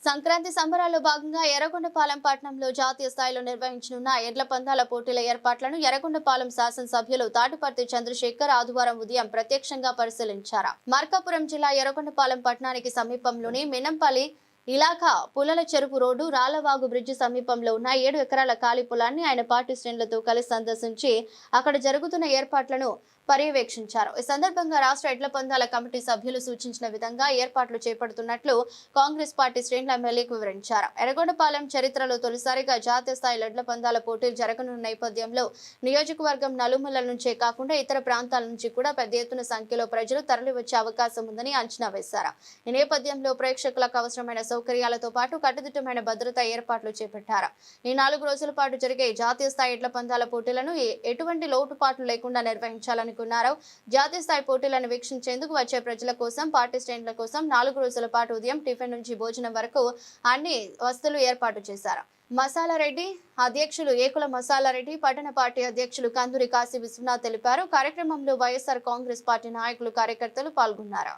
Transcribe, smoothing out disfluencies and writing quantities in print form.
సంక్రాంతి సంబరాల్లో భాగంగా ఎర్రగొండపాలెం పట్టణంలో జాతీయ స్థాయిలో నిర్వహించనున్న ఎడ్ల పందాల పోటీల ఏర్పాట్లను ఎర్రగొండపాలెం శాసనసభ్యులు తాటిపర్తి చంద్రశేఖర్ ఆదివారం ఉదయం ప్రత్యక్షంగా పరిశీలించారు. మార్కాపురం జిల్లా ఎర్రగొండపాలెం పట్టణానికి సమీపంలోని మినంపల్లి ఇలాఖా పుల్లల చెరువు రోడ్డు రాళ్లవాగు బ్రిడ్జి సమీపంలో ఉన్న 7 ఎకరాల ఖాళీ పొలాన్ని ఆయన పార్టీ శ్రేణులతో కలిసి సందర్శించి అక్కడ జరుగుతున్న ఏర్పాట్లను పర్యవేక్షించారు. ఈ సందర్భంగా రాష్ట్ర ఎడ్ల పందాల కమిటీ సభ్యులు సూచించిన విధంగా ఏర్పాట్లు చేపడుతున్నట్లు కాంగ్రెస్ పార్టీ శ్రేణుల ఎమ్మెల్యేకు వివరించారు. ఎర్రగొండపాలెం చరిత్రలో తొలిసారిగా జాతీయ స్థాయి ఎడ్ల పందాల పోటీలు జరగనున్న నేపథ్యంలో నియోజకవర్గం నలుమూలల నుంచే కాకుండా ఇతర ప్రాంతాల నుంచి కూడా పెద్ద ఎత్తున సంఖ్యలో ప్రజలు తరలివచ్చే అవకాశం ఉందని అంచనా వేశారు. ఈ నేపథ్యంలో ప్రేక్షకులకు అవసరమైన సౌకర్యాలతో పాటు కట్టుదిట్టమైన భద్రతా ఏర్పాట్లు చేపట్టారు. ఈ 4 రోజుల పాటు జరిగే జాతీయ స్థాయి ఎడ్ల పందాల పోటీలను ఎటువంటి లోటుపాట్లు లేకుండా నిర్వహించాలని జాతీయ స్థాయి పోటీలను వీక్షించేందుకు వచ్చే ప్రజల కోసం పార్టీ శ్రేణుల కోసం 4 రోజుల పాటు ఉదయం టిఫిన్ నుంచి భోజనం వరకు అన్ని వసతులు ఏర్పాటు చేశారు. మసాలారెడ్డి అధ్యక్షులు ఏకుల మసాలారెడ్డి, పట్టణ పార్టీ అధ్యక్షులు కందూరి కాశీ విశ్వనాథ్ తెలిపారు. కార్యక్రమంలో వైఎస్ఆర్ కాంగ్రెస్ పార్టీ నాయకులు కార్యకర్తలు పాల్గొన్నారు.